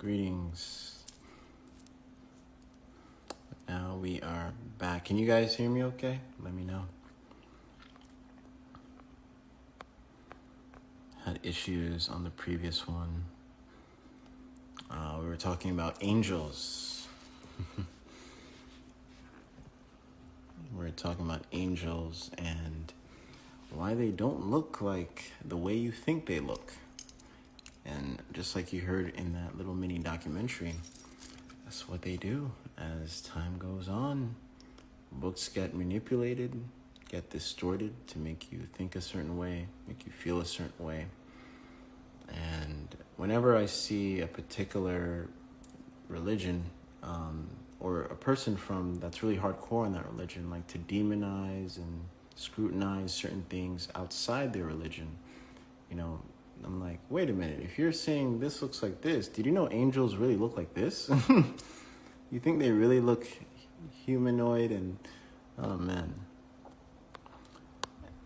Greetings. Now we are back. Can you guys hear me okay? Let me know. Had issues on the previous one. We were talking about angels. We're talking about angels and why they don't look like the way you think they look. And just like you heard in that little mini documentary, that's what they do. As time goes on, books get manipulated, get distorted to make you think a certain way, make you feel a certain way. And whenever I see a particular religion, or a person from that's really hardcore in that religion, like to demonize and scrutinize certain things outside their religion, I'm like, wait a minute, if you're saying this looks like this, did you know angels really look like this? You think they really look humanoid? And oh man.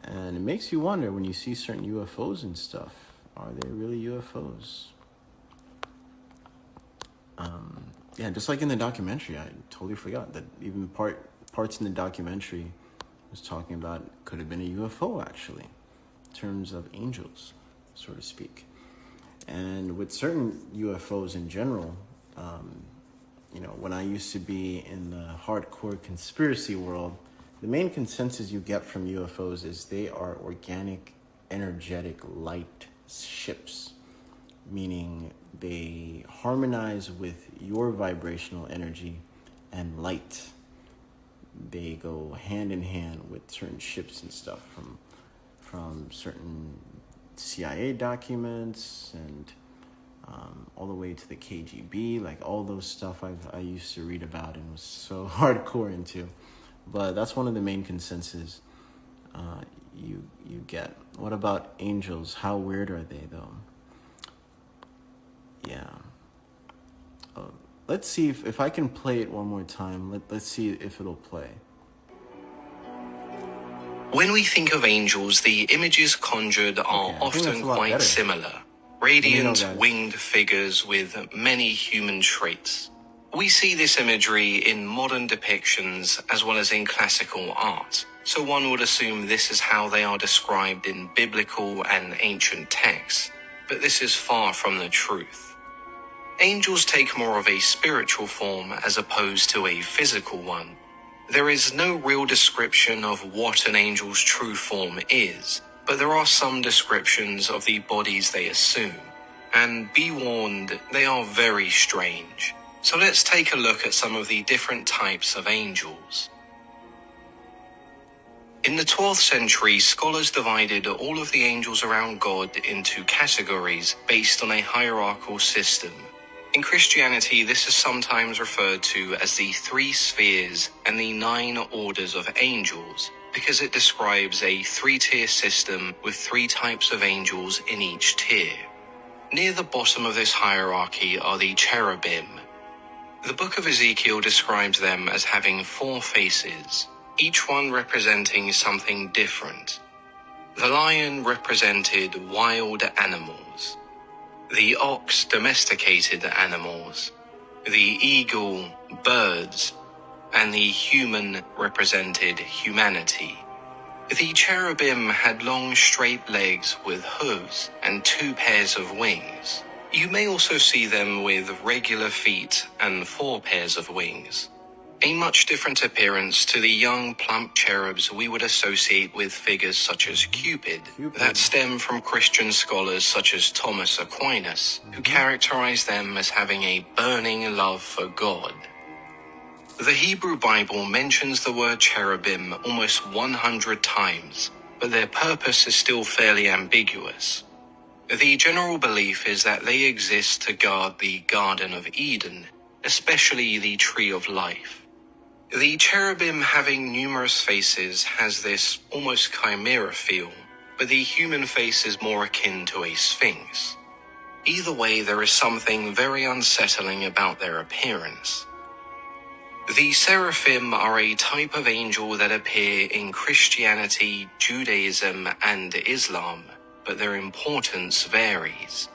And it makes you wonder when you see certain UFOs and stuff, are they really UFOs? Yeah, just like in the documentary, I totally forgot that even parts in the documentary was talking about could have been a UFO actually, in terms of angels, so to speak. And with certain UFOs in general, when I used to be in the hardcore conspiracy world, the main consensus you get from UFOs is they are organic, energetic light ships, meaning they harmonize with your vibrational energy and light. They go hand in hand with certain ships and stuff from certain CIA documents and all the way to the KGB, like all those stuff I used to read about and was so hardcore into. But that's one of the main consensus you get. What about angels? How weird are they though? Yeah. Let's see if I can play it one more time. Let's see if it'll play. When we think of angels, the images conjured are often quite similar. Radiant, winged figures with many human traits. We see this imagery in modern depictions as well as in classical art, so one would assume this is how they are described in biblical and ancient texts, but this is far from the truth. Angels take more of a spiritual form as opposed to a physical one. There is no real description of what an angel's true form is, but there are some descriptions of the bodies they assume. And be warned, they are very strange. So let's take a look at some of the different types of angels. In the 12th century, scholars divided all of the angels around God into categories based on a hierarchical system. In Christianity, this is sometimes referred to as the 3 spheres and the 9 orders of angels, because it describes a 3-tier system with 3 types of angels in each tier. Near the bottom of this hierarchy are the cherubim. The book of Ezekiel describes them as having 4 faces, each one representing something different. The lion represented wild animals. The ox, domesticated animals. The eagle, birds. And the human represented humanity. The cherubim had long straight legs with hooves and 2 pairs of wings. You may also see them with regular feet and 4 pairs of wings. A much different appearance to the young plump cherubs we would associate with figures such as Cupid, that stem from Christian scholars such as Thomas Aquinas, who characterize them as having a burning love for God. The Hebrew Bible mentions the word cherubim almost 100 times, but their purpose is still fairly ambiguous. The general belief is that they exist to guard the Garden of Eden, especially the Tree of Life. The cherubim having numerous faces has this almost chimera feel, but the human face is more akin to a sphinx. Either way, there is something very unsettling about their appearance. The Seraphim are a type of angel that appear in Christianity, Judaism, and Islam, but their importance varies.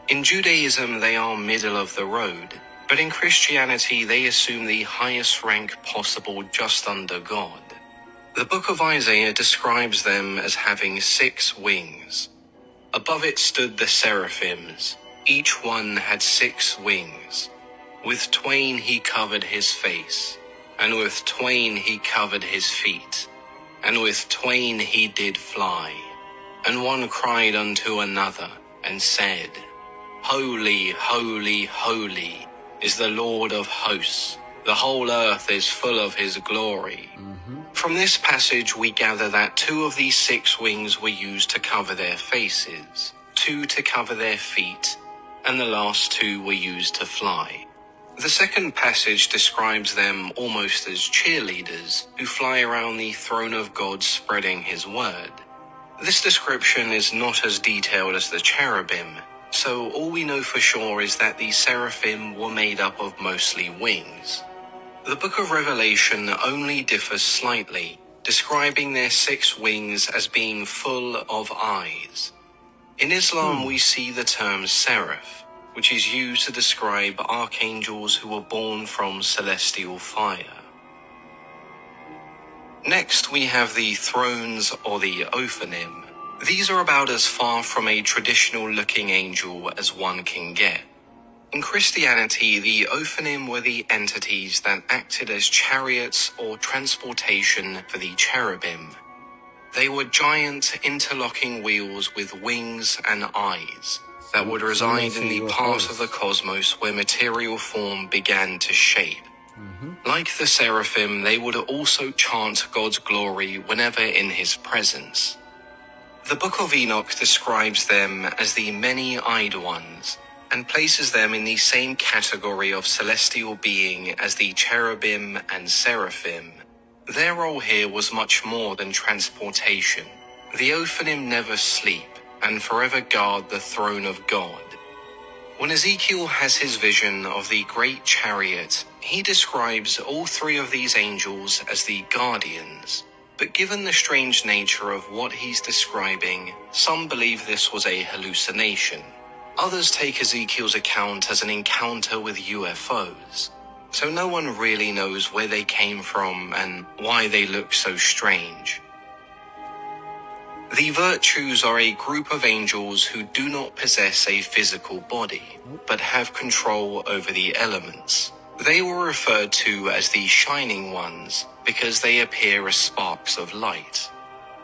In Judaism, they are middle of the road, but in Christianity, they assume the highest rank possible just under God. The book of Isaiah describes them as having 6 wings. Above it stood the Seraphims. Each one had 6 wings. With twain he covered his face, and with twain he covered his feet, and with twain he did fly. And one cried unto another, and said, Holy, holy, holy is the Lord of hosts. The whole earth is full of his glory. From this passage we gather that 2 of these 6 wings were used to cover their faces, 2 to cover their feet, and the last 2 were used to fly. The second passage describes them almost as cheerleaders who fly around the throne of God spreading his word. This description is not as detailed as the cherubim, so all we know for sure is that the seraphim were made up of mostly wings. The book of Revelation only differs slightly, describing their 6 wings as being full of eyes. In Islam we see the term seraph, which is used to describe archangels who were born from celestial fire. Next we have the thrones or the Ophanim. These are about as far from a traditional looking angel as one can get. In Christianity, the Ophanim were the entities that acted as chariots or transportation for the cherubim. They were giant interlocking wheels with wings and eyes that would reside in the part of the cosmos where material form began to shape. Like the seraphim, they would also chant God's glory whenever in his presence. The book of Enoch describes them as the many-eyed ones, and places them in the same category of celestial being as the cherubim and seraphim. Their role here was much more than transportation. The Ophanim never sleep and forever guard the throne of God. When Ezekiel has his vision of the great chariot, he describes all 3 of these angels as the guardians. But given the strange nature of what he's describing, some believe this was a hallucination. Others take Ezekiel's account as an encounter with UFOs, so no one really knows where they came from and why they look so strange. The virtues are a group of angels who do not possess a physical body, but have control over the elements. They were referred to as the shining ones because they appear as sparks of light.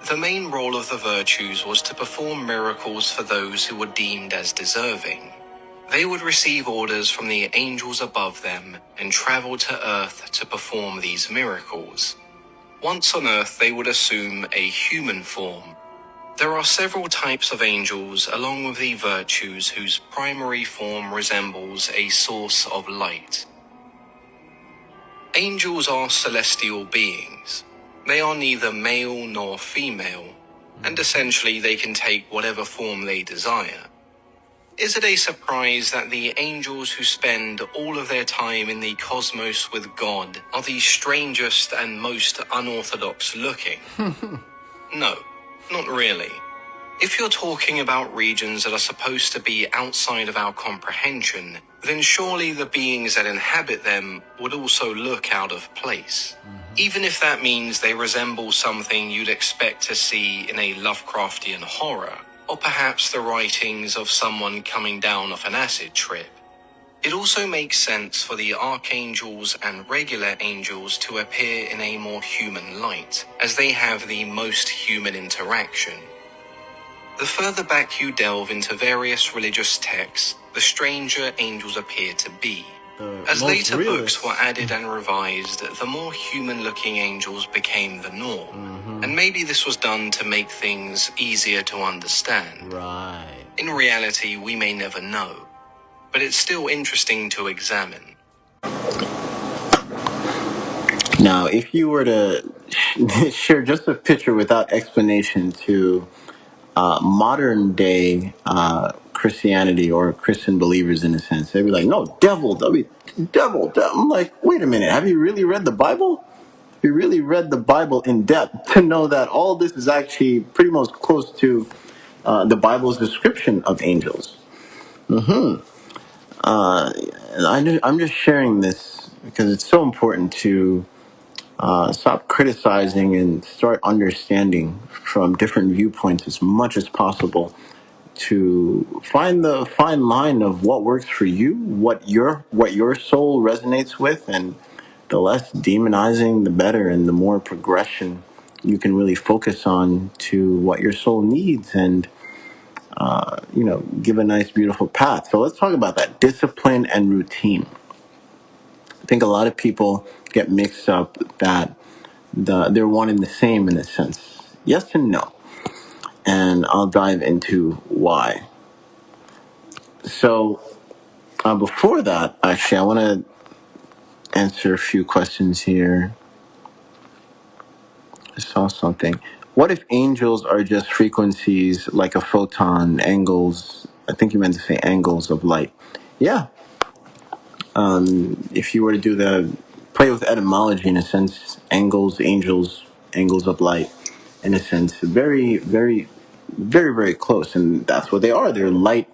The main role of the virtues was to perform miracles for those who were deemed as deserving. They would receive orders from the angels above them and travel to earth to perform these miracles. Once on earth, they would assume a human form. There are several types of angels along with the virtues whose primary form resembles a source of light. Angels are celestial beings. They are neither male nor female, and essentially they can take whatever form they desire. Is it a surprise that the angels who spend all of their time in the cosmos with God are the strangest and most unorthodox looking? No, not really. If you're talking about regions that are supposed to be outside of our comprehension, then surely the beings that inhabit them would also look out of place. Even if that means they resemble something you'd expect to see in a Lovecraftian horror, or perhaps the writings of someone coming down off an acid trip. It also makes sense for the archangels and regular angels to appear in a more human light, as they have the most human interaction. The further back you delve into various religious texts, the stranger angels appear to be. As later books were added and revised, the more human-looking angels became the norm. And maybe this was done to make things easier to understand. Right. In reality, we may never know. But it's still interesting to examine. Now, if you were to share just a picture without explanation to modern day Christianity or Christian believers in a sense, they'd be like, no, devil. I'm like, wait a minute, have you really read the Bible? Have you really read the Bible in depth to know that all this is actually pretty much close to the Bible's description of angels? I'm just sharing this because it's so important to stop criticizing and start understanding from different viewpoints as much as possible to find the fine line of what works for you, what your soul resonates with, and the less demonizing, the better, and the more progression you can really focus on to what your soul needs and give a nice, beautiful path. So let's talk about that discipline and routine. I think a lot of people get mixed up that they're one and the same in a sense. Yes and no. And I'll dive into why. So before that, actually, I want to answer a few questions here. I saw something. What if angels are just frequencies like a photon, angles? I think you meant to say angles of light. Yeah, if you were to do the play with etymology in a sense, angles, angels, angles of light, in a sense, very, very, very, very close, and that's what they are. They're light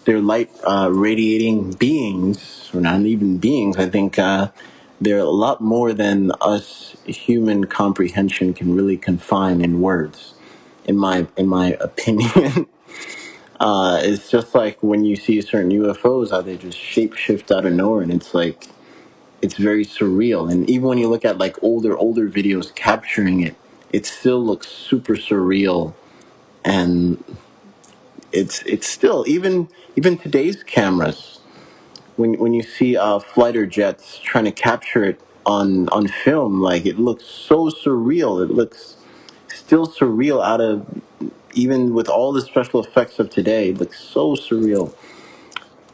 radiating beings, or not even beings. I think they're a lot more than us human comprehension can really confine in words. In my opinion. It's just like when you see certain UFOs, how they just shapeshift out of nowhere, and it's like it's very surreal. And even when you look at like older videos capturing it, it still looks super surreal. And it's still even today's cameras. When you see fighter jets trying to capture it on film, like it looks so surreal. It looks still surreal out of even with all the special effects of today. It looks so surreal.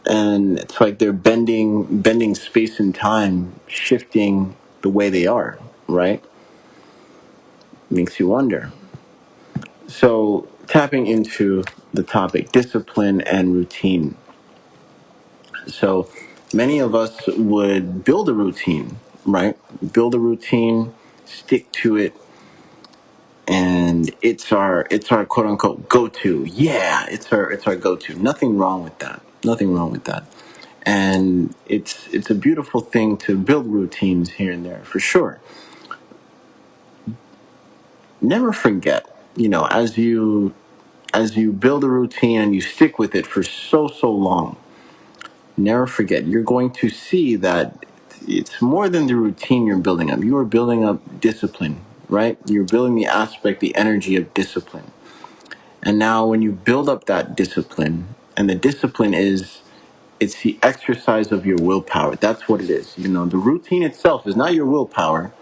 And it's like they're bending space and time, shifting the way they are, right? Makes you wonder. So tapping into the topic discipline and routine. So many of us would build a routine, right? Build a routine, stick to it, and it's our quote unquote go to. Yeah, it's our go to. Nothing wrong with that. Nothing wrong with that. And it's a beautiful thing to build routines here and there for sure. Never forget, as you build a routine and you stick with it for so long, never forget you're going to see that it's more than the routine you're building up. You are building up discipline, right? You're building the aspect, the energy of discipline. And now when you build up that discipline, and the discipline it's the exercise of your willpower. That's what it is. The routine itself is not your willpower.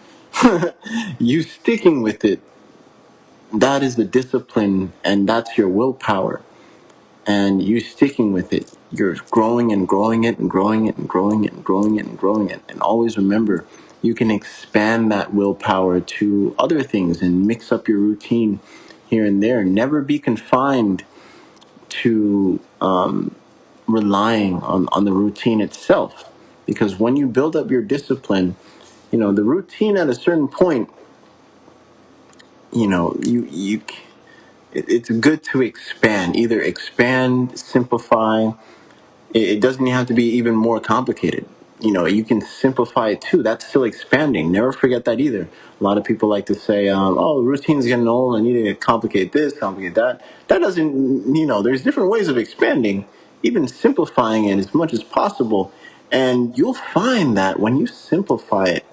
You sticking with it, that is the discipline, and that's your willpower. And you sticking with it, you're growing and growing it and growing it and growing it and growing it and growing it. And always remember, you can expand that willpower to other things and mix up your routine here and there. Never be confined to relying on the routine itself. Because when you build up your discipline, the routine at a certain point, you it's good to expand. Either expand, simplify. It doesn't have to be even more complicated. You can simplify it too. That's still expanding. Never forget that either. A lot of people like to say, "Oh, the routine's getting old. I need to complicate this, complicate that." That doesn't. There's different ways of expanding. Even simplifying it as much as possible, and you'll find that when you simplify it,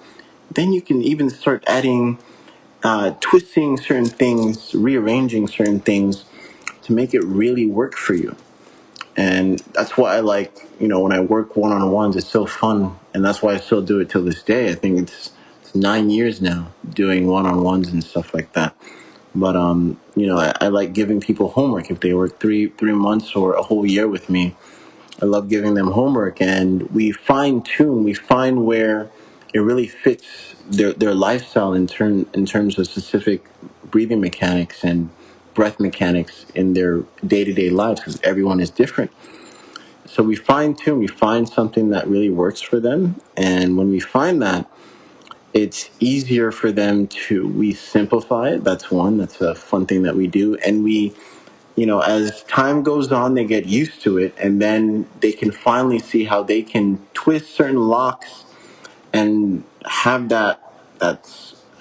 then you can even start adding, twisting certain things, rearranging certain things to make it really work for you. And that's why I like, when I work one-on-ones, it's so fun. And that's why I still do it till this day. I think it's 9 years now doing one-on-ones and stuff like that. But, I like giving people homework. If they work three months or a whole year with me, I love giving them homework, and we fine tune, we find where it really fits their lifestyle in terms of specific breathing mechanics and breath mechanics in their day-to-day lives, because everyone is different. So we fine tune, we find something that really works for them, and when we find that, it's easier for them we simplify it. That's a fun thing that we do, and we as time goes on, they get used to it, and then they can finally see how they can twist certain locks and have that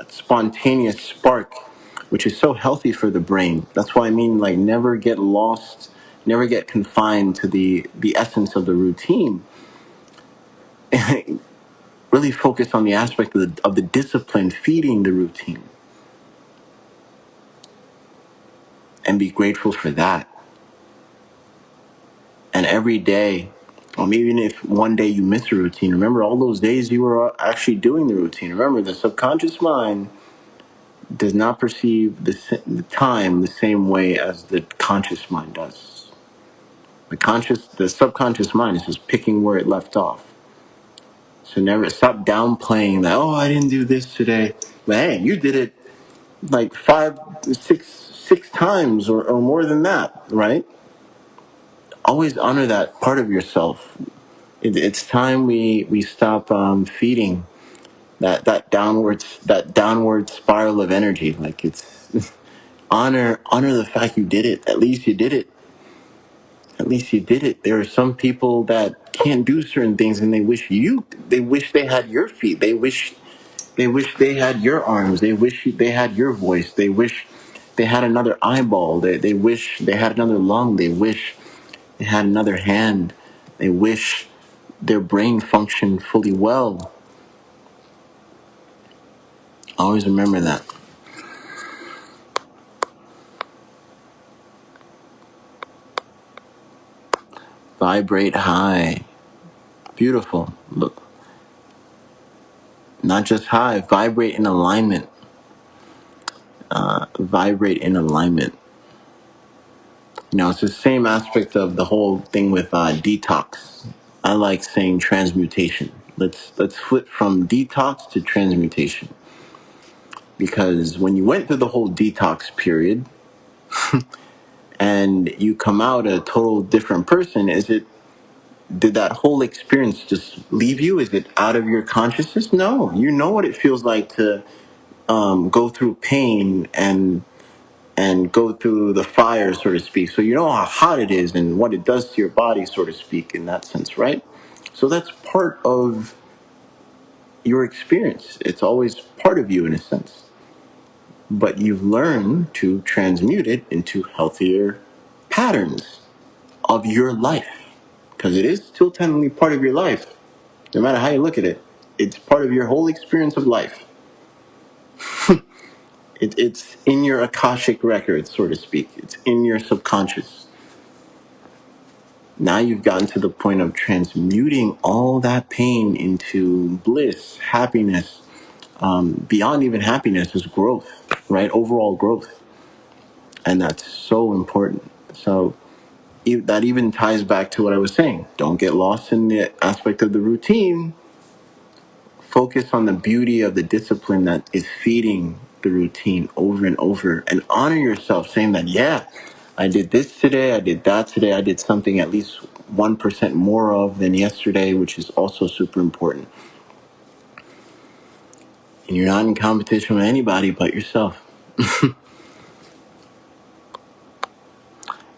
spontaneous spark, which is so healthy for the brain. That's why I mean, like, never get lost, never get confined to the essence of the routine. Really focus on the aspect of the discipline feeding the routine, and be grateful for that. And every day, even if one day you miss a routine, remember all those days you were actually doing the routine. Remember, the subconscious mind does not perceive the time the same way as the conscious mind does. The subconscious mind is just picking where it left off. So never stop downplaying that. Oh, I didn't do this today. But hey, you did it like six times or more than that, right? Always honor that part of yourself. It's time we stop feeding that downward spiral of energy. Like, it's honor the fact you did it. At least you did it. At least you did it. There are some people that can't do certain things, and they wish they had your feet. They wish they had your arms. They wish they had your voice. They wish they had another eyeball. They wish they had another lung. They wish they had another hand. They wish their brain functioned fully well. Always remember that. Vibrate high. Beautiful. Look. Not just high, vibrate in alignment. Vibrate in alignment. It's the same aspect of the whole thing with detox. I like saying transmutation. Let's flip from detox to transmutation. Because when you went through the whole detox period and you come out a total different person, did that whole experience just leave you? Is it out of your consciousness? No. You know what it feels like to go through pain and go through the fire, so to speak. So you know how hot it is and what it does to your body, so to speak, in that sense, right? So that's part of your experience. It's always part of you in a sense. But you've learned to transmute it into healthier patterns of your life. Because it is still technically part of your life. No matter how you look at it, it's part of your whole experience of life. It's in your Akashic records, so to speak. It's in your subconscious. Now you've gotten to the point of transmuting all that pain into bliss, happiness. Beyond even happiness is growth, right? Overall growth. And that's so important. So that even ties back to what I was saying. Don't get lost in the aspect of the routine. Focus on the beauty of the discipline that is feeding the routine over and over, and honor yourself, saying that, yeah, I did this today, I did that today, I did something at least 1% more of than yesterday, which is also super important. And you're not in competition with anybody but yourself.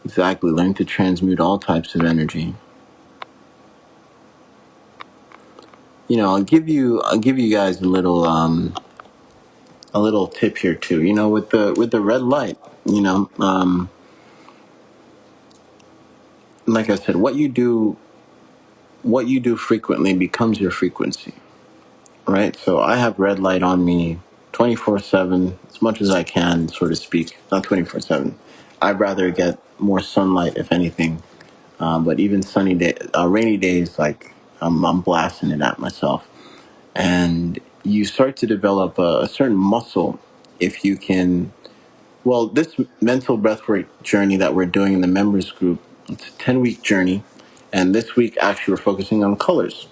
Exactly. Learn to transmute all types of energy. I'll give you guys a little tip here too. With the red light, like I said, what you do frequently becomes your frequency, right? So I have red light on me 24/7, as much as I can, so to speak. Not 24/7. I'd rather get more sunlight, if anything. But even rainy days, like I'm blasting it at myself. And you start to develop a certain muscle if you can. Well, this mental breathwork journey that we're doing in the members group, it's a 10-week journey. And this week, actually, we're focusing on colors.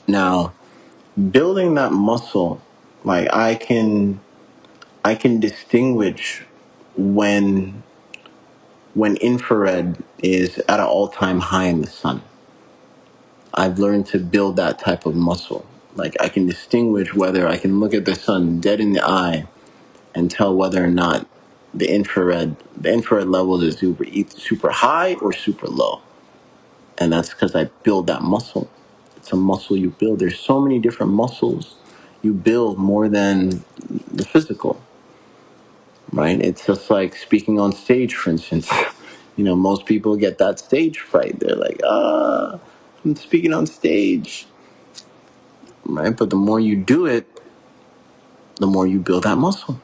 Now, building that muscle, like I can distinguish when infrared is at an all-time high in the sun. I've learned to build that type of muscle. Like, I can distinguish whether I can look at the sun dead in the eye and tell whether or not the infrared levels is either super high or super low. And that's because I build that muscle. It's a muscle you build. There's so many different muscles you build more than the physical, right? It's just like speaking on stage, for instance. Most people get that stage fright. They're like, I'm speaking on stage, right? But the more you do it, the more you build that muscle.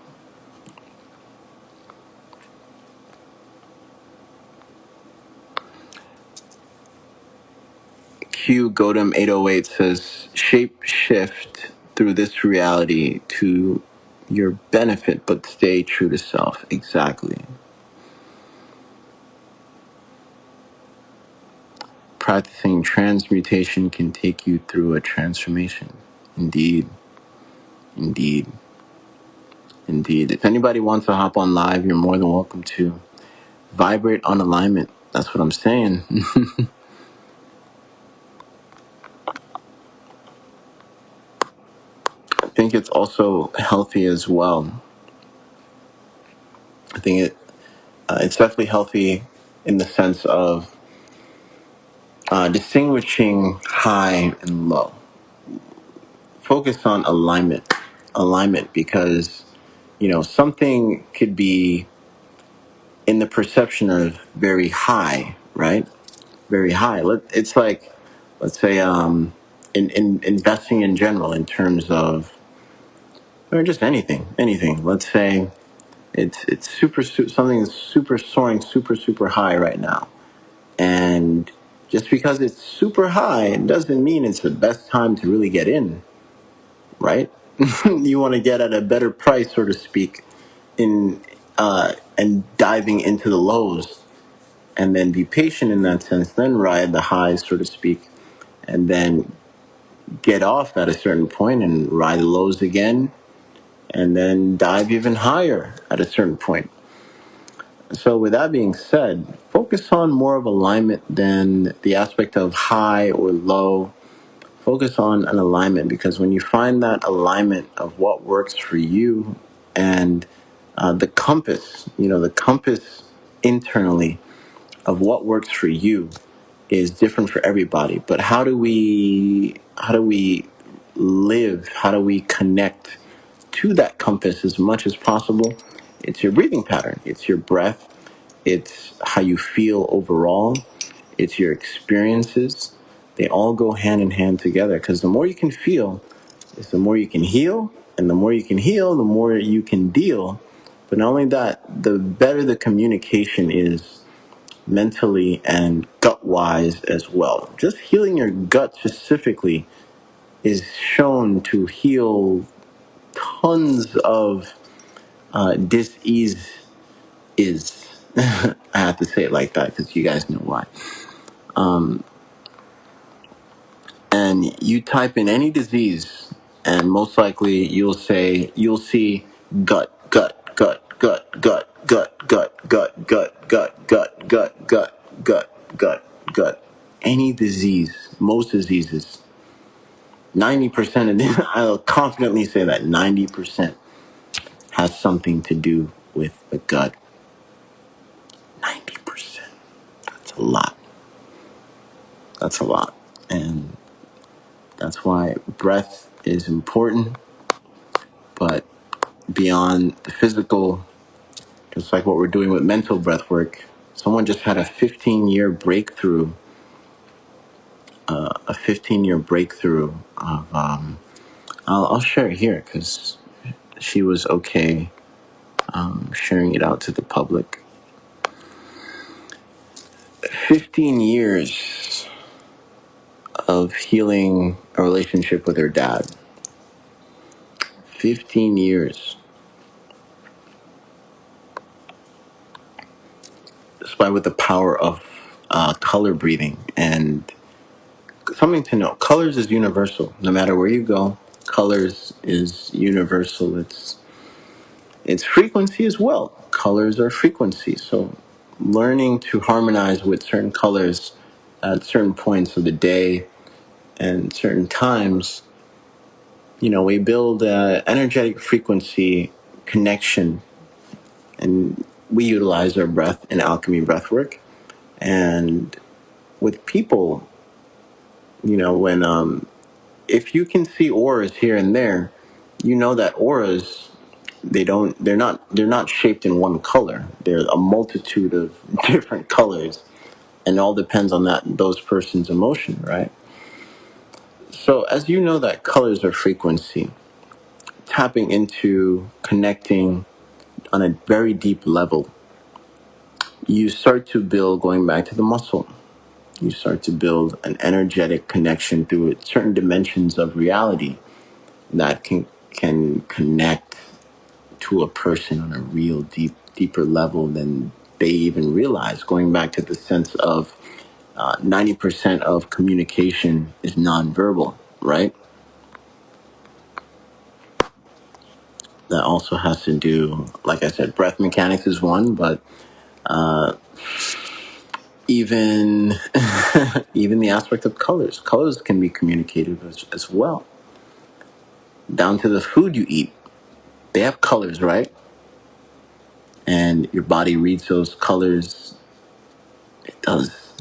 Q Godem 808 says, shape shift through this reality to your benefit, but stay true to self. Exactly. Practicing transmutation can take you through a transformation. Indeed. Indeed. Indeed. If anybody wants to hop on live, you're more than welcome to. Vibrate on alignment. That's what I'm saying. I think it's also healthy as well. I think it's definitely healthy in the sense of distinguishing high and low. Focus on alignment. Alignment, because, something could be in the perception of very high, right? Very high. It's like, let's say, in investing in general, in terms of, or just anything. Let's say it's something that's super soaring, super high right now, and just because it's super high, it doesn't mean it's the best time to really get in, right? You want to get at a better price, so to speak, in and diving into the lows, and then be patient in that sense, then ride the highs, so to speak, and then get off at a certain point and ride the lows again, and then dive even higher at a certain point. So with that being said, focus on more of alignment than the aspect of high or low. Focus on an alignment, because when you find that alignment of what works for you, and the compass, the compass internally of what works for you is different for everybody. But how do we live? How do we connect to that compass as much as possible? It's your breathing pattern. It's your breath. It's how you feel overall. It's your experiences. They all go hand in hand together, because the more you can feel is the more you can heal, and the more you can heal, the more you can deal. But not only that, the better the communication is mentally and gut-wise as well. Just healing your gut specifically is shown to heal tons of dis-ease. I have to say it like that because you guys know why. And you type in any disease, and most likely you'll see gut, gut, gut, gut, gut, gut, gut, gut, gut, gut, gut, gut, gut, gut, gut. Any disease, most diseases, 90% of them, I'll confidently say that 90% has something to do with the gut. 90%. That's a lot. That's a lot. And that's why breath is important. But beyond the physical, just like what we're doing with mental breath work, someone just had a 15-year breakthrough. A 15-year breakthrough of, I'll share it here because she was okay sharing it out to the public. 15 years of healing a relationship with her dad. 15 years. Despite with the power of color breathing. And something to know, colors is universal. No matter where you go, colors is universal. It's frequency as well. Colors are frequency. So learning to harmonize with certain colors at certain points of the day and certain times, we build an energetic frequency connection And we utilize our breath in alchemy breathwork. And with people, when if you can see auras here and there, you know that auras, they're not shaped in one color. They're a multitude of different colors, and it all depends on those person's emotion, right? So as you know that colors are frequency, tapping into connecting on a very deep level, you start to build, going back to the muscle, you start to build an energetic connection through certain dimensions of reality that can connect to a person on a real deeper level than they even realize. Going back to the sense of 90% of communication is nonverbal, right? That also has to do, like I said, breath mechanics is one, but even even the aspect of colors. Colors can be communicated as well. Down to the food you eat. They have colors, right? And your body reads those colors. It does.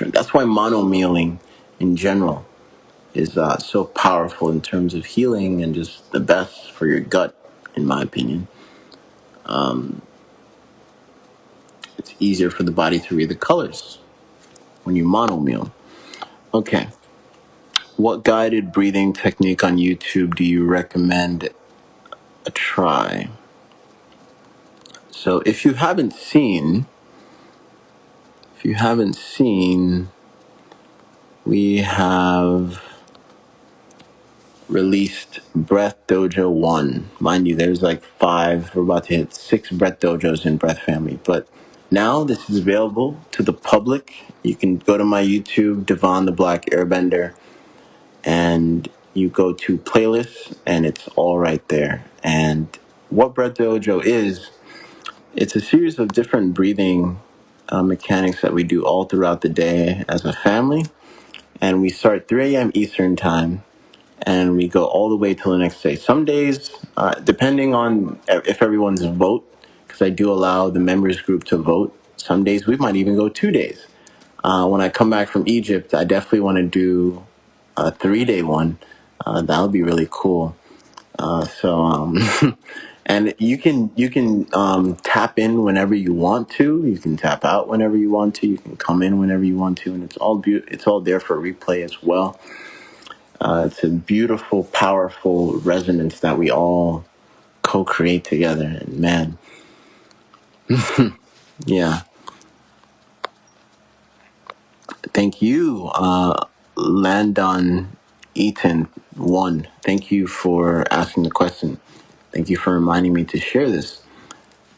That's why mono-mealing in general is so powerful in terms of healing and just the best for your gut, in my opinion. It's easier for the body to read the colors when you mono-meal. Okay. What guided breathing technique on YouTube do you recommend a try? So if you haven't seen, we have released Breath Dojo 1. Mind you, there's like 5, we're about to hit 6 Breath Dojos in Breath Family. But now this is available to the public. You can go to my YouTube, Devon the Black Airbender, and you go to playlists, and it's all right there. And what Breath Dojo is, it's a series of different breathing mechanics that we do all throughout the day as a family. And we start 3 a.m. Eastern Time, and we go all the way till the next day. Some days, depending on if everyone's vote, because I do allow the members group to vote, some days we might even go 2 days. When I come back from Egypt, I definitely want to do a 3-day one. That would be really cool. And you can tap in whenever you want to. You can tap out whenever you want to. You can come in whenever you want to, and it's all there for replay as well. It's a beautiful, powerful resonance that we all co-create together. And man, yeah. Thank you, Landon Eaton 1. Thank you for asking the question. Thank you for reminding me to share this.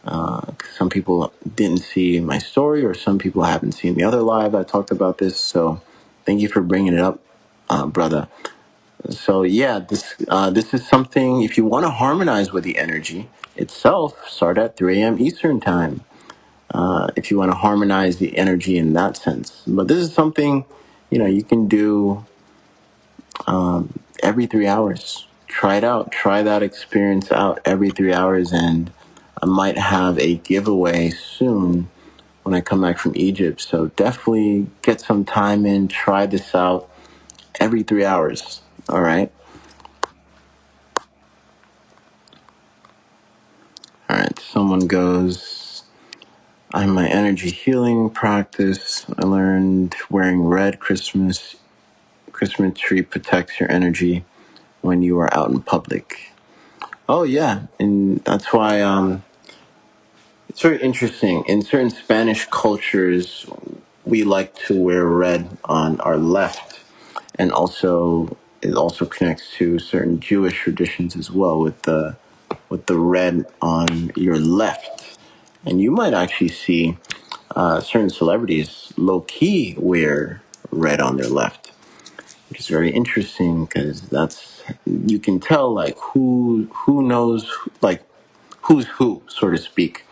Some people didn't see my story, or some people haven't seen the other live I talked about this. So thank you for bringing it up, brother. So yeah, this is something, if you want to harmonize with the energy itself, start at 3 a.m. Eastern time. If you want to harmonize the energy in that sense. But this is something, you can do every 3 hours. Try it out. Try that experience out every 3 hours, and I might have a giveaway soon when I come back from Egypt. So definitely get some time in. Try this out every 3 hours. All right. All right. Someone goes, I'm my energy healing practice. I learned wearing red Christmas tree protects your energy when you are out in public. Oh yeah, and that's why it's very interesting. In certain Spanish cultures, we like to wear red on our left, and also it also connects to certain Jewish traditions as well, with the red on your left. And you might actually see certain celebrities low key wear red on their left, which is very interesting because you can tell like who knows, like who's who, so to speak,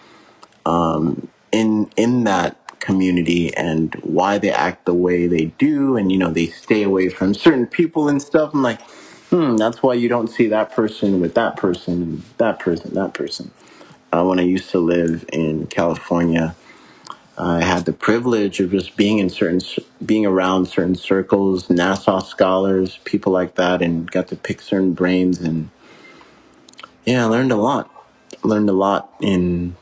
in that community, and why they act the way they do, and they stay away from certain people and stuff. I'm like, that's why you don't see that person with that person, and that person. when I used to live in California. I had the privilege of just being around certain circles, Nassau scholars, people like that, and got to pick certain brains. And yeah, I learned a lot. Learned a lot in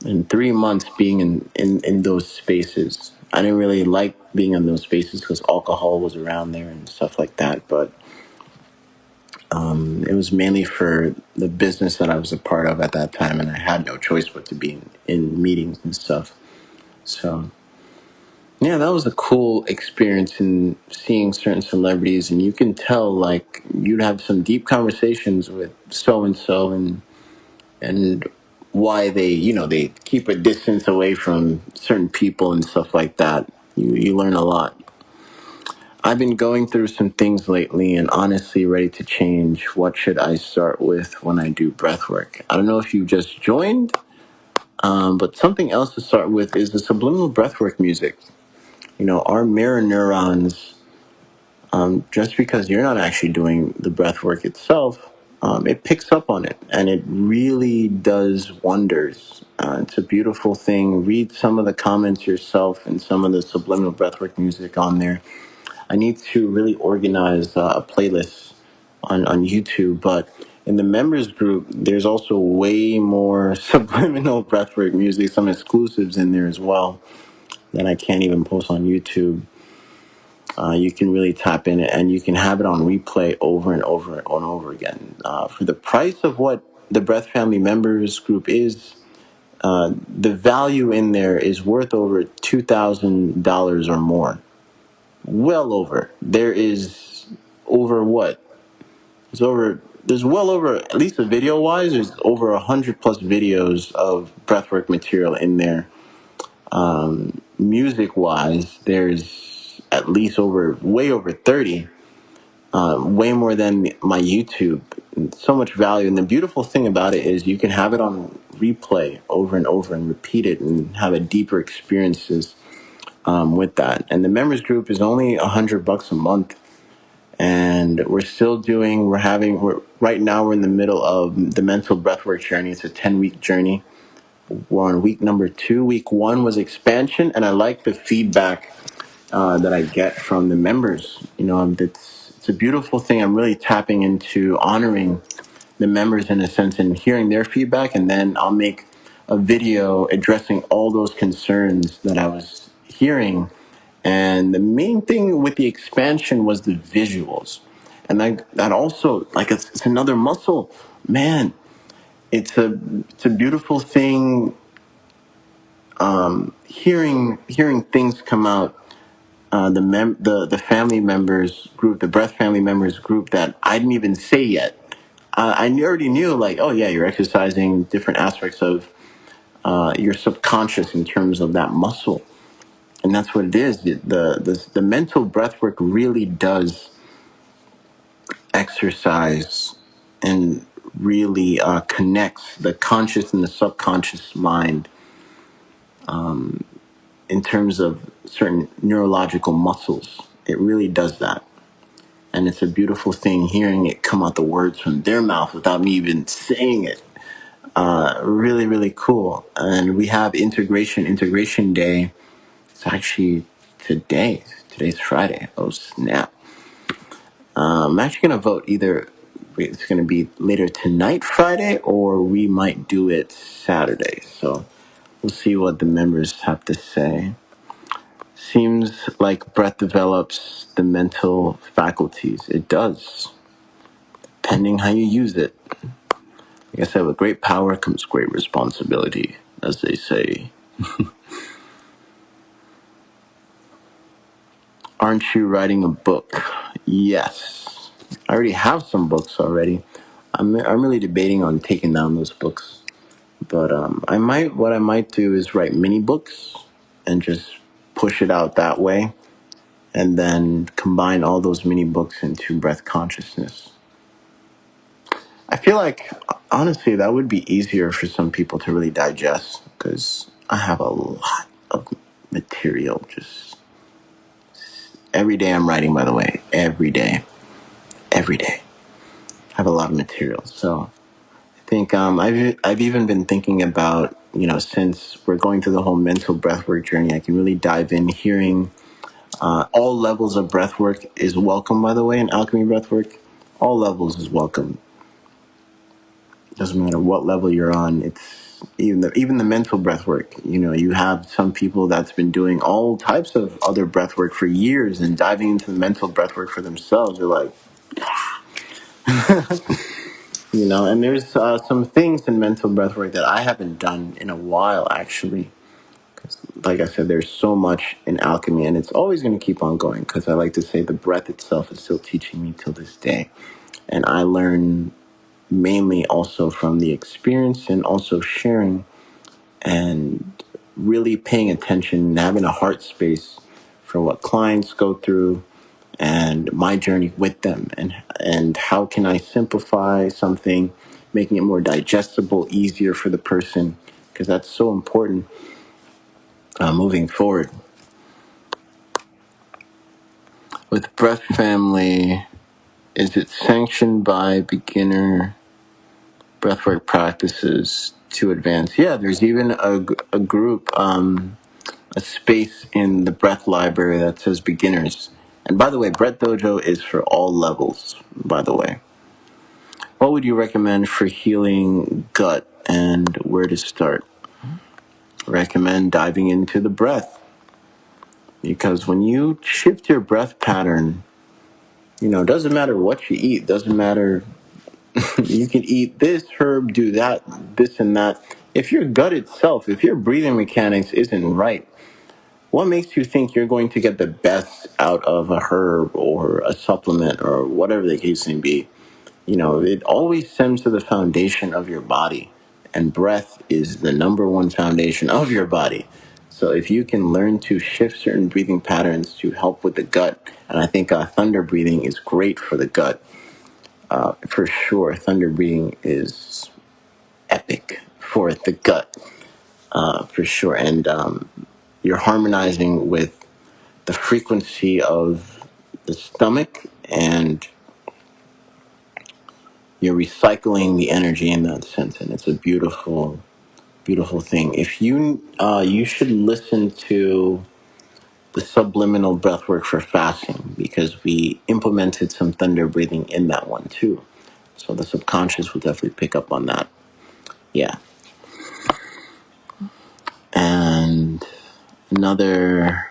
3 months being in those spaces. I didn't really like being in those spaces because alcohol was around there and stuff like that. But it was mainly for the business that I was a part of at that time, and I had no choice but to be in meetings and stuff. So yeah, that was a cool experience in seeing certain celebrities, and you can tell like you'd have some deep conversations with so and so, and why they keep a distance away from certain people and stuff like that. You learn a lot. I've been going through some things lately and honestly ready to change. What should I start with when I do breath work? I don't know if you just joined, but something else to start with is the subliminal breathwork music. Our mirror neurons, just because you're not actually doing the breath work itself, it picks up on it and it really does wonders. It's a beautiful thing. Read some of the comments yourself and some of the subliminal breathwork music on there. I need to really organize a playlist on YouTube, but in the members group, there's also way more subliminal breathwork music, some exclusives in there as well that I can't even post on YouTube. You can really tap in it and you can have it on replay over and over and over again. For the price of what the Breath Family members group is, the value in there is worth over $2,000 or more. Well over. There is over what? There's well over, at least the video wise, there's over 100 plus videos of breathwork material in there. Music wise, there's at least way over 30, way more than my YouTube. So much value. And the beautiful thing about it is you can have it on replay over and over and repeat it and have a deeper experiences with that. And the members group is only $100 a month. And right now we're in the middle of the mental breathwork journey. It's a 10-week journey. We're on week number 2. Week 1 was expansion, and I like the feedback that I get from the members. It's a beautiful thing. I'm really tapping into honoring the members in a sense and hearing their feedback, and then I'll make a video addressing all those concerns that I was hearing. And the main thing with the expansion was the visuals. And that also, like, it's another muscle. Man, it's a beautiful thing, hearing things come out. The family members group, the breath family members group that I didn't even say yet. I already knew, like, oh yeah, you're exercising different aspects of your subconscious in terms of that muscle, and that's what it is. The mental breath work really does exercise and really connects the conscious and the subconscious mind in terms of certain neurological muscles. It really does that. And it's a beautiful thing hearing it come out the words from their mouth without me even saying it. Really, really cool. And we have Integration Day. It's actually today. Today's Friday. Oh, snap. I'm actually going to vote either it's going to be later tonight, Friday, or we might do it Saturday. So we'll see what the members have to say. Seems like breath develops the mental faculties. It does, depending how you use it. Like I said, with great power comes great responsibility, as they say. Aren't you writing a book? Yes. I already have some books already. I'm really debating on taking down those books. But what I might do is write mini books and just push it out that way, and then combine all those mini books into breath consciousness. I feel like, honestly, that would be easier for some people to really digest, because I have a lot of material. Just every day I'm writing, by the way. Every day. I have a lot of material. So think I've even been thinking about, since we're going through the whole mental breathwork journey, I can really dive in. Hearing all levels of breathwork is welcome, by the way, in alchemy breathwork. All levels is welcome. Doesn't matter what level you're on. It's even the mental breathwork. You have some people that's been doing all types of other breathwork for years and diving into the mental breathwork for themselves. They're like, and there's some things in mental breathwork that I haven't done in a while, actually. Like I said, there's so much in alchemy, and it's always going to keep on going, because I like to say the breath itself is still teaching me till this day. And I learn mainly also from the experience and also sharing and really paying attention and having a heart space for what clients go through and my journey with them, and how can I simplify something, making it more digestible, easier for the person, because that's so important moving forward. With Breath Family, is it sanctioned by beginner breathwork practices to advance? Yeah, there's even a group, a space in the breath library that says beginners. And by the way, Breath Dojo is for all levels, by the way. What would you recommend for healing gut and where to start? Recommend diving into the breath. Because when you shift your breath pattern, it doesn't matter what you eat, doesn't matter. You can eat this herb, do that, this and that. If your gut itself, if your breathing mechanics isn't right, what makes you think you're going to get the best out of a herb or a supplement or whatever the case may be? It always stems to the foundation of your body, and breath is the number one foundation of your body. So if you can learn to shift certain breathing patterns to help with the gut, and I think thunder breathing is great for the gut, for sure. Thunder breathing is epic for the gut, for sure. And you're harmonizing with the frequency of the stomach, and you're recycling the energy in that sense, and it's a beautiful, beautiful thing. If you should listen to the subliminal breathwork for fasting, because we implemented some thunder breathing in that one too. So the subconscious will definitely pick up on that. Yeah. And another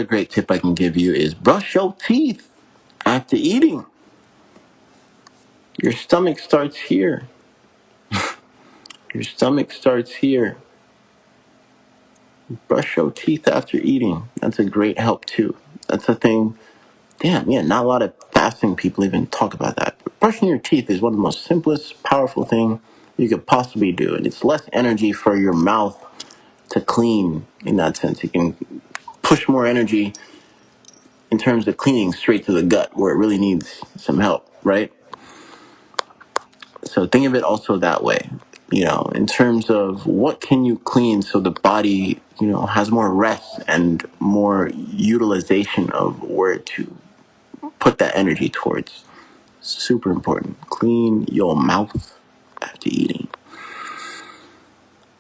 great tip I can give you is brush your teeth after eating. Your stomach starts here. Your stomach starts here. Brush your teeth after eating. That's a great help too. That's a thing. Damn, yeah, not a lot of fasting people even talk about that. But brushing your teeth is one of the most simplest, powerful thing you could possibly do. And it's less energy for your mouth to clean in that sense. You can push more energy in terms of cleaning straight to the gut where it really needs some help, right? So think of it also that way, in terms of what can you clean so the body, has more rest and more utilization of where to put that energy towards. Super important. Clean your mouth after eating.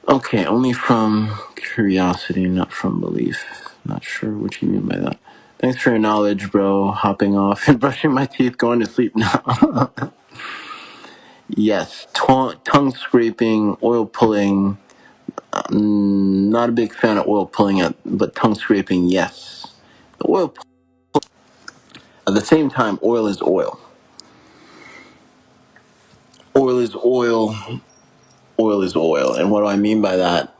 Okay, only from curiosity, not from belief. Not sure what you mean by that. Thanks for your knowledge, bro. Hopping off and brushing my teeth, going to sleep now. Yes, tongue scraping, oil pulling. Not a big fan of oil pulling, but tongue scraping, yes. The oil. At the same time, oil is oil. Oil is oil. Oil is oil. And what do I mean by that?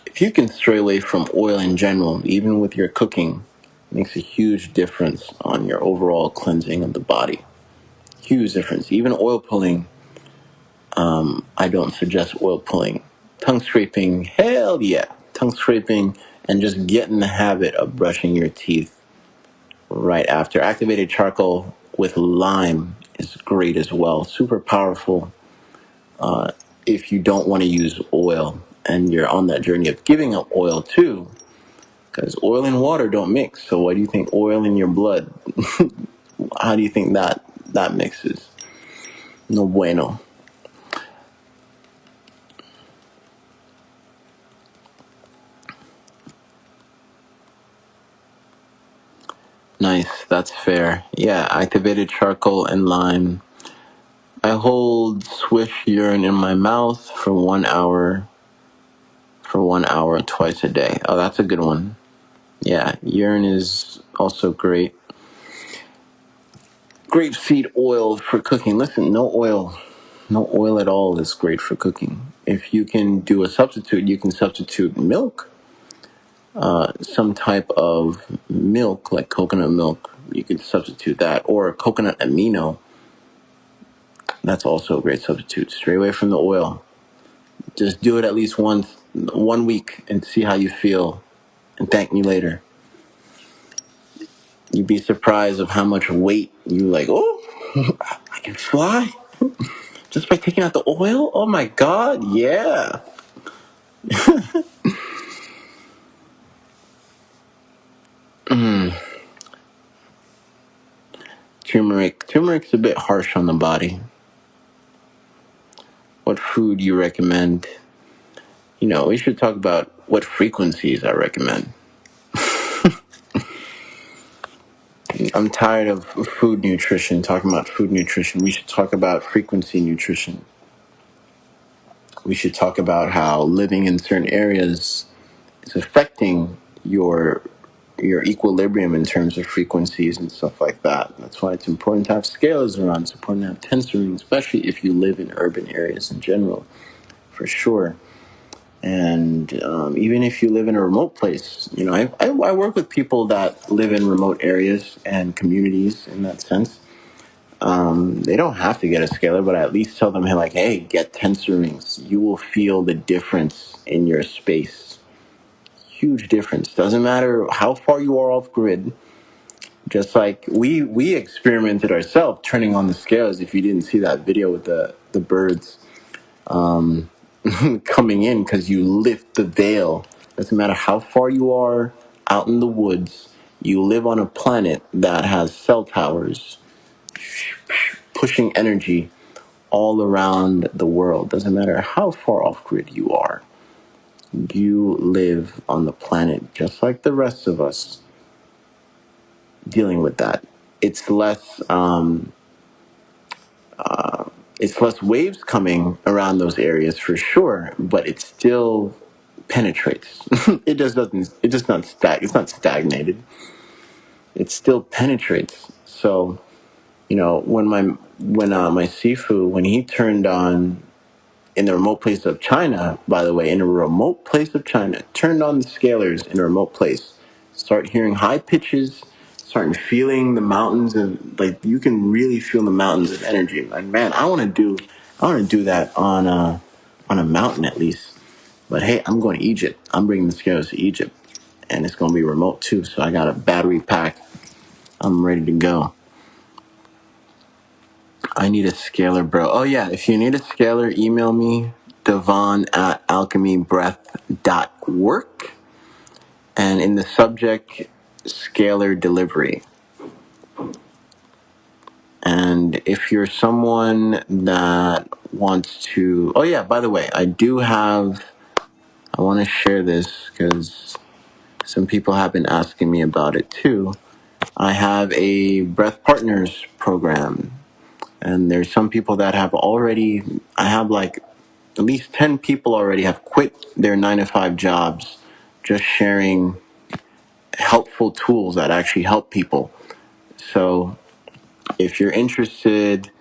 If you can stray away from oil in general, even with your cooking, it makes a huge difference on your overall cleansing of the body. Huge difference. Even oil pulling, I don't suggest oil pulling. Tongue scraping, hell yeah. Tongue scraping, and just get in the habit of brushing your teeth right after. Activated charcoal with lime is great as well. Super powerful if you don't want to use oil and you're on that journey of giving up oil too, because oil and water don't mix. So what do you think oil in your blood, how do you think that mixes? No bueno. that's fair. Yeah, activated charcoal and lime. I hold swish urine in my mouth for 1 hour. For 1 hour twice a day. Oh, that's a good one. Yeah, urine is also great. Grapeseed oil for cooking. Listen, no oil. No oil at all is great for cooking. If you can do a substitute, you can substitute milk. Some type of milk, like coconut milk, you can substitute that. Or coconut amino. That's also a great substitute. Stray away from the oil. Just do it at least once, 1 week, and see how you feel. And thank me later. You'd be surprised of how much weight you like, oh, I can fly just by taking out the oil. Oh my god, yeah. Turmeric's a bit harsh on the body. What food you recommend? We should talk about what frequencies I recommend. I'm tired of food nutrition, talking about food nutrition. We should talk about frequency nutrition. We should talk about how living in certain areas is affecting your equilibrium in terms of frequencies and stuff like that. That's why it's important to have scales around. It's important to have tensoring, especially if you live in urban areas in general, for sure. And even if you live in a remote place, I work with people that live in remote areas and communities in that sense. They don't have to get a scalar, but I at least tell them, hey, get tensorings. You will feel the difference in your space. Huge difference. Doesn't matter how far you are off grid. Just like we experimented ourselves turning on the scales. If you didn't see that video with the birds coming in, because you lift the veil. Doesn't matter how far you are out in the woods. You live on a planet that has cell towers pushing energy all around the world. Doesn't matter how far off grid you are. You live on the planet just like the rest of us, dealing with that. It's less waves coming around those areas for sure, but it still penetrates. It just doesn't. It just not stag. It's not stagnated. It still penetrates. So, my Sifu, when he turned on in the remote place of China, by the way, in a remote place of China, turned on the scalars in a remote place, start hearing high pitches, starting feeling the mountains of, like, you can really feel the mountains of energy. Like, man, I want to do that on a mountain at least. But hey, I'm going to Egypt. I'm bringing the scalars to Egypt, and it's going to be remote too. So I got a battery pack. I'm ready to go. I need a scalar, bro. Oh, yeah. If you need a scalar, email me, devon@alchemybreath.work. And in the subject, scalar delivery. And if you're someone that wants to... Oh, yeah, by the way, I want to share this because some people have been asking me about it too. I have a Breath Partners program. And there's some people that have already, I have like at least 10 people already have quit their 9-to-5 jobs, just sharing helpful tools that actually help people. So if you're interested,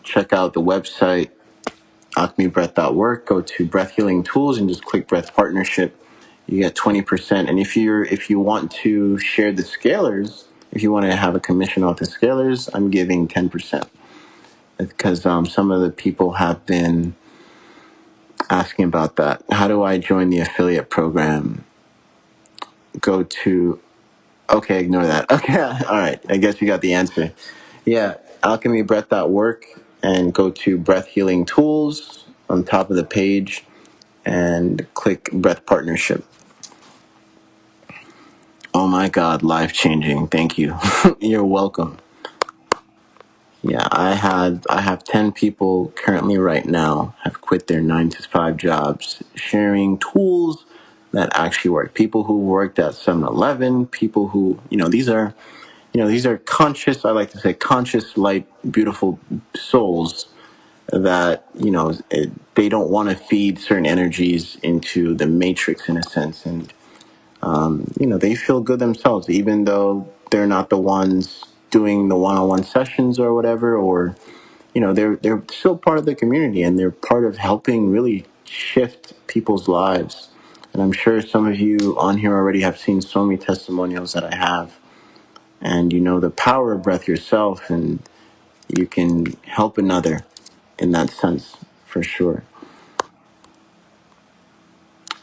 check out the website, alchemybreath.work, go to Breath Healing Tools and just click Breath Partnership. You get 20%. And if you want to share the scalars, if you want to have a commission off the scalars, I'm giving 10%. Because some of the people have been asking about that. How do I join the affiliate program? Go to... Okay, ignore that. Okay, all right. I guess you got the answer. Yeah, alchemybreath.work, and go to Breath Healing Tools on top of the page and click Breath Partnership. Oh my God, life-changing. Thank you. You're welcome. Yeah, I have 10 people currently right now have quit their 9-to-5 jobs, sharing tools that actually work. People who worked at 7-Eleven, people who, these are these are conscious, I like to say conscious, light, beautiful souls that, they don't want to feed certain energies into the matrix in a sense. And, they feel good themselves, even though they're not the ones doing the one-on-one sessions or whatever, or, they're still part of the community and they're part of helping really shift people's lives. And I'm sure some of you on here already have seen so many testimonials that I have. And you know the power of breath yourself, and you can help another in that sense, for sure.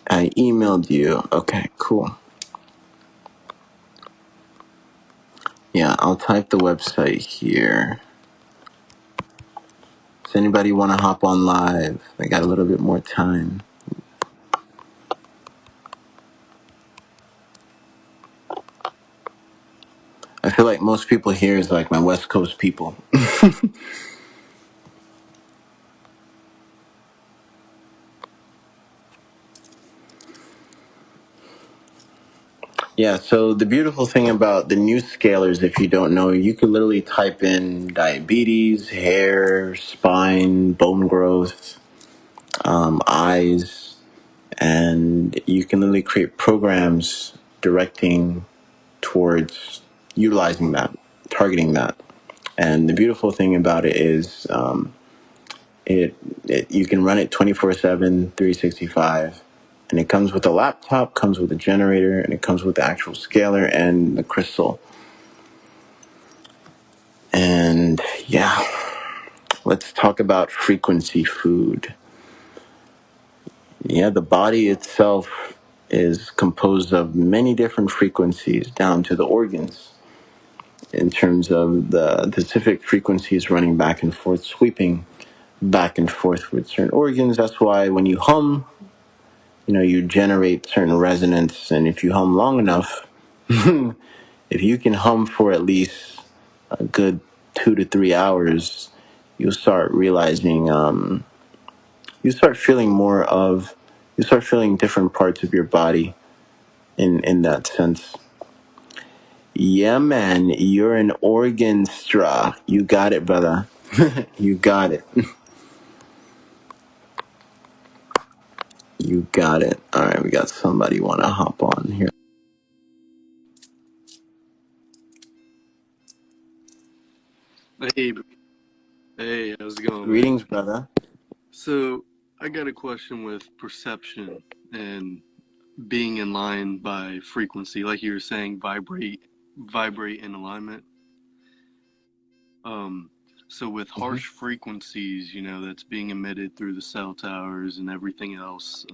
I emailed you. Okay, cool. Yeah, I'll type the website here. Does anybody want to hop on live? I got a little bit more time. I feel like most people here is like my West Coast people. Yeah, so the beautiful thing about the new scalers, if you don't know, you could literally type in diabetes, hair, spine, bone growth, eyes, and you can literally create programs directing towards utilizing that, targeting that. And the beautiful thing about it is it you can run it 24/7, 365. And it comes with a laptop, comes with a generator, and it comes with the actual scaler and the crystal. And yeah, let's talk about frequency food. Yeah, the body itself is composed of many different frequencies down to the organs in terms of the specific frequencies running back and forth, sweeping back and forth with certain organs. That's why when you hum, you generate certain resonance. And if you hum long enough, if you can hum for at least a good 2 to 3 hours, you'll start realizing, you start feeling you start feeling different parts of your body in that sense. Yeah, man, you're an orchestra. You got it, brother. You got it. You got it. All right, we got somebody want to hop on here. Hey, hey, how's it going, man? Greetings, brother. So, I got a question with perception and being in line by frequency, like you were saying, vibrate in alignment. Um, so with Hmm. harsh frequencies, that's being emitted through the cell towers and everything else,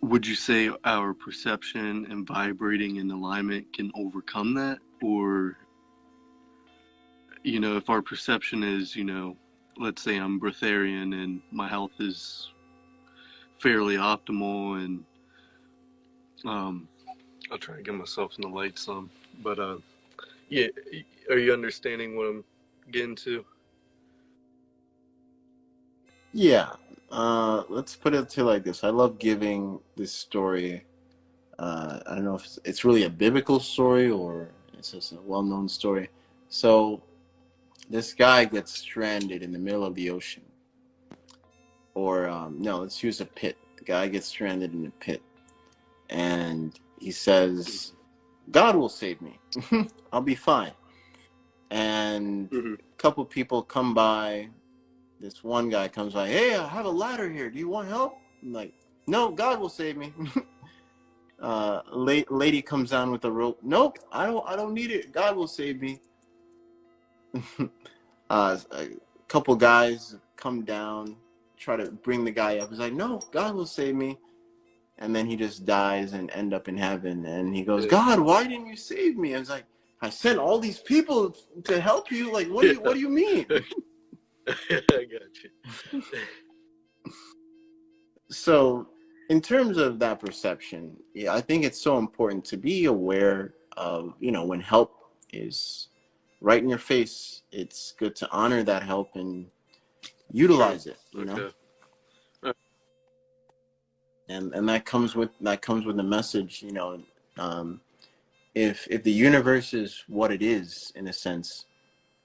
would you say our perception and vibrating in alignment can overcome that? Or, if our perception is, let's say I'm breatharian and my health is fairly optimal, and um, I'll try to get myself in the light some. But yeah, are you understanding what I'm getting to? Yeah. Let's put it to like this. I love giving this story. I don't know if it's really a biblical story or it's just a well-known story. So this guy gets stranded in the middle of the ocean, or no, let's use a pit. The guy gets stranded in a pit, and he says, "God will save me. I'll be fine." And Mm-hmm. a couple people come by. This one guy comes by. Hey, I have a ladder here. Do you want help? I'm like, no, God will save me. Lady comes down with a rope. Nope, I don't. I don't need it. God will save me. A couple guys come down, try to bring the guy up. He's like, no, God will save me. And then he just dies and end up in heaven. And he goes, Yeah. God, why didn't you save me? I was like, I sent all these people to help you. Like, what Yeah. do you mean? I got you. So, in terms of that perception, yeah, I think it's so important to be aware of, when help is right in your face, it's good to honor that help and Sure. utilize it. Okay. Uh, And that comes with the message, um, if the universe is what it is in a sense,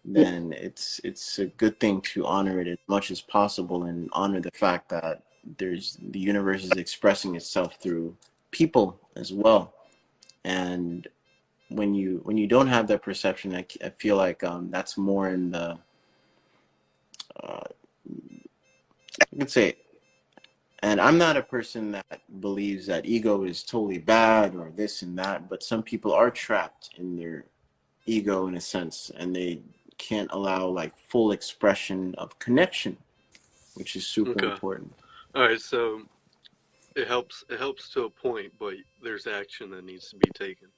then it's a good thing to honor it as much as possible and honor the fact that the universe is expressing itself through people as well. And when you don't have that perception, I feel like that's more in the I could say, and I'm not a person that believes that ego is totally bad or this and that, but some people are trapped in their ego in a sense, and they can't allow like full expression of connection, which is super Okay. important. All right. So it helps. It helps to a point, but there's action that needs to be taken.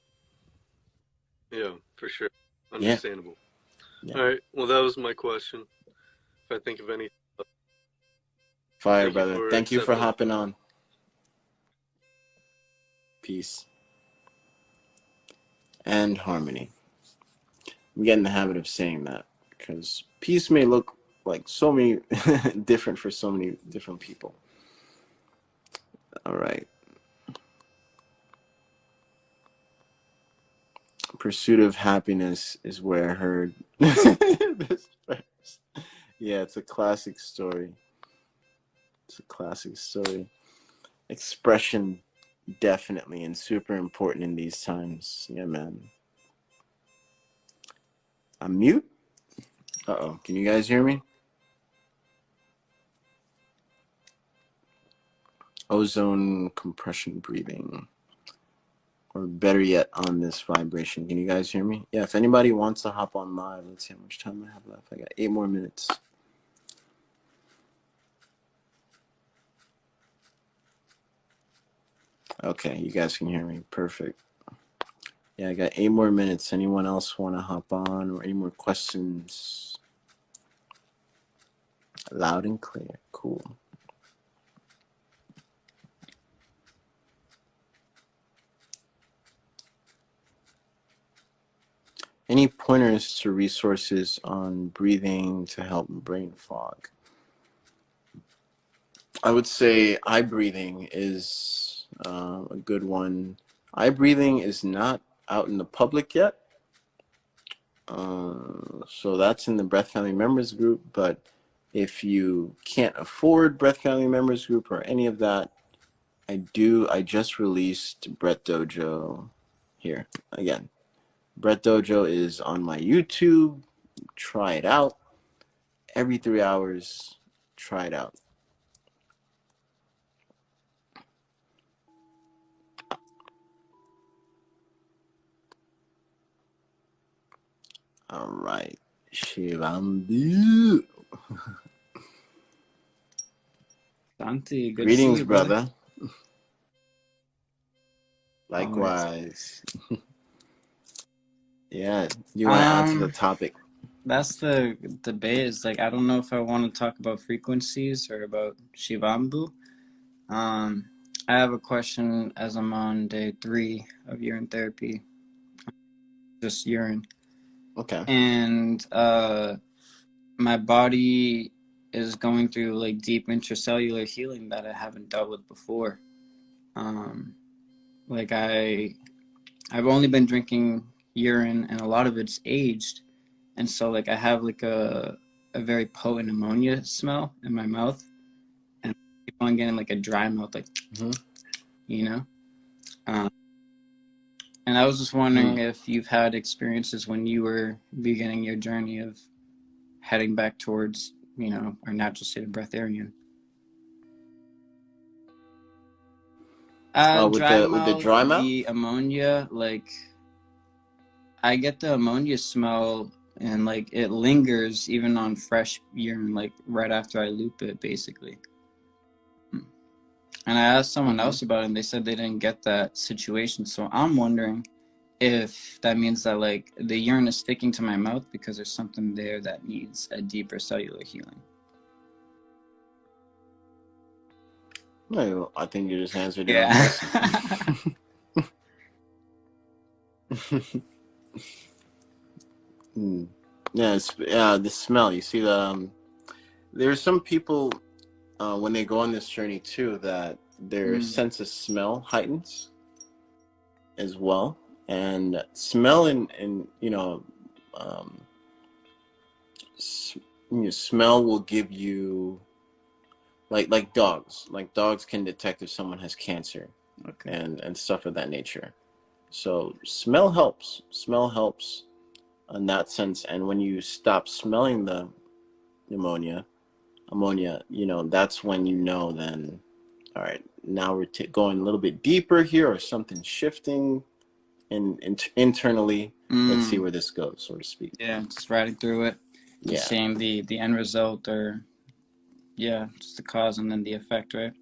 Yeah, for sure. Yeah, Understandable. yeah. All right. Well, that was my question. If I think of any, Fire, thank you brother. for Thank you for accepting. hopping on. Peace and harmony. I'm getting the habit of saying that because peace may look like so many different for so many different people. All right. Pursuit of happiness is where I heard this first. Yeah, it's a classic story. It's a classic story. Expression definitely and super important in these times. Yeah, man. I'm mute. Uh-oh. Can you guys hear me? Ozone compression breathing. Or better yet, on this vibration. Can you guys hear me? Yeah, if anybody wants to hop on live, let's see how much time I have left. I got 8 more minutes. Okay, you guys can hear me. Perfect. Yeah, I got 8 more minutes. Anyone else want to hop on or any more questions? Loud and clear. Cool. Any pointers to resources on breathing to help brain fog? I would say eye breathing is a good one. Eye breathing is not out in the public yet. So that's in the Breath Family Members group. But if you can't afford Breath Family Members group or any of that, I just released Breath Dojo here again. Breath Dojo is on my YouTube. Try it out. Every 3 hours, try it out. All right. Shivambu. Santi, good to see Greetings, you, brother. brother. Likewise. Yeah, you want to add to the topic? That's the debate. Is like I don't know if I want to talk about frequencies or about Shivambu. I have a question as I'm on day 3 of urine therapy. Just urine. Okay. And my body is going through like deep intracellular healing that I haven't dealt with before. Like I've only been drinking urine and a lot of it's aged. And so like I have like a very potent ammonia smell in my mouth. And I keep on getting like a dry mouth, like, you know? And I was just wondering if you've had experiences when you were beginning your journey of heading back towards, you know, our natural state of breatharian. With Dry the mouth, dry mouth? the ammonia, like I get the ammonia smell and like it lingers even on fresh urine, like right after I loop it, basically. And I asked someone else about it and they said they didn't get that situation. So I'm wondering if that means that like the urine is sticking to my mouth because there's something there that needs a deeper cellular healing. No, I think you just answered your Yeah. own question. Yeah, the smell. You see, there's some people when they go on this journey too that their sense of smell heightens as well. And smell and um, smell will give you like dogs. Like dogs can detect if someone has cancer Okay. and stuff of that nature. So smell helps. Smell helps in that sense. And when you stop smelling the ammonia, that's when then, all right, now we're going a little bit deeper here, or something shifting internally. Let's see where this goes, so to speak. Yeah, just riding through it, just seeing the end result, or just the cause and then the effect, right?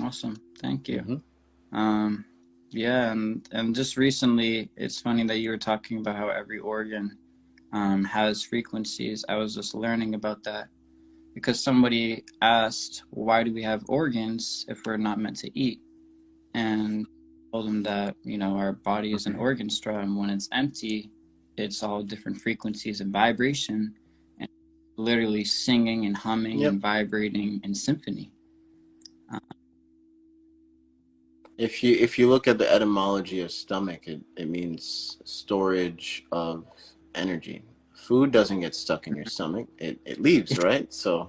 Awesome, thank you. Yeah, and just recently, it's funny that you were talking about how every organ has frequencies. I was just learning about that because somebody asked, why do we have organs if we're not meant to eat? And I told them that, our body is an orchestra, and when it's empty, it's all different frequencies and vibration, and literally singing and humming and vibrating in symphony. If you look at the etymology of stomach, it means storage of energy. Food doesn't get stuck in your stomach; it leaves, right? So,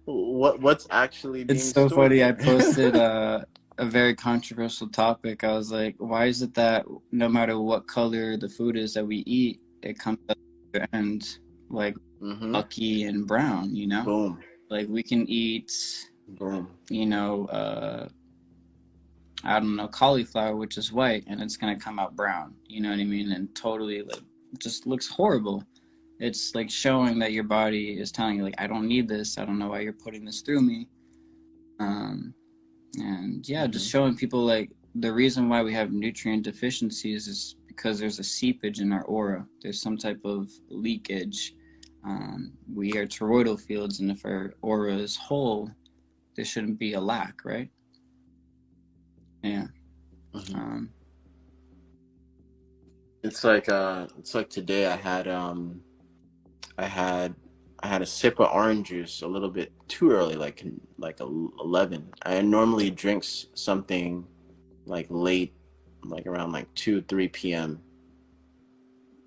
what's actually being It's so stored funny. there? I posted a very controversial topic. I was like, why is it that no matter what color the food is that we eat, it comes at the end like lucky and brown, Boom. Like we can eat, Boom. I don't know, cauliflower, which is white, and it's gonna come out brown. You know what I mean? And totally like just looks horrible. It's like showing that your body is telling you like, I don't need this. I don't know why you're putting this through me. And just showing people like the reason why we have nutrient deficiencies is because there's a seepage in our aura. There's some type of leakage. We are toroidal fields, and if our aura is whole, there shouldn't be a lack, right? Yeah. It's like today I had a sip of orange juice a little bit too early, like 11. I normally drink something like late, like around like 2-3 p.m.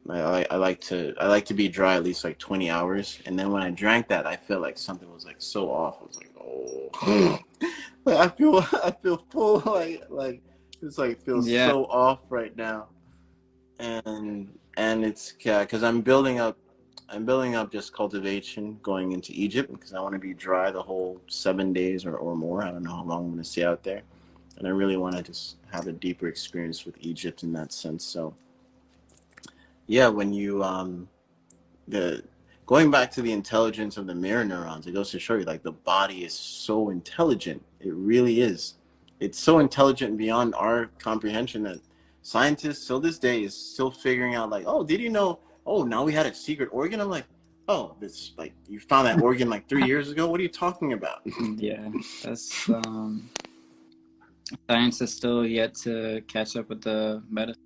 I like to be dry at least like 20 hours, and then when I drank that, I feel like something was like so off. I was like, oh, like I feel full, like it's like feels so off right now, and it's because I'm building up just cultivation going into Egypt because I want to be dry the whole 7 days or more. I don't know how long I'm going to stay out there, and I really want to just have a deeper experience with Egypt in that sense. So yeah, when you the going back to the intelligence of the mirror neurons, it goes to show you like the body is so intelligent. It really is. It's so intelligent beyond our comprehension that scientists till this day is still figuring out like, oh, did you know, oh, now we had a secret organ? I'm like, oh, this like you found that organ like 3 years ago. What are you talking about? Yeah, that's science is still yet to catch up with the medicine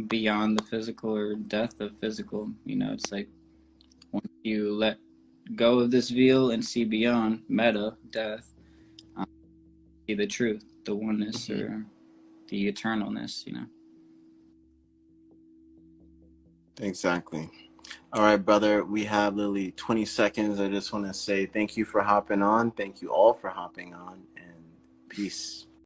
beyond the physical or death of physical. It's like once you let go of this veil and see beyond meta death, see the truth, the oneness, or the eternalness. Exactly. All right, brother. We have literally 20 seconds. I just want to say thank you for hopping on. Thank you all for hopping on, and peace.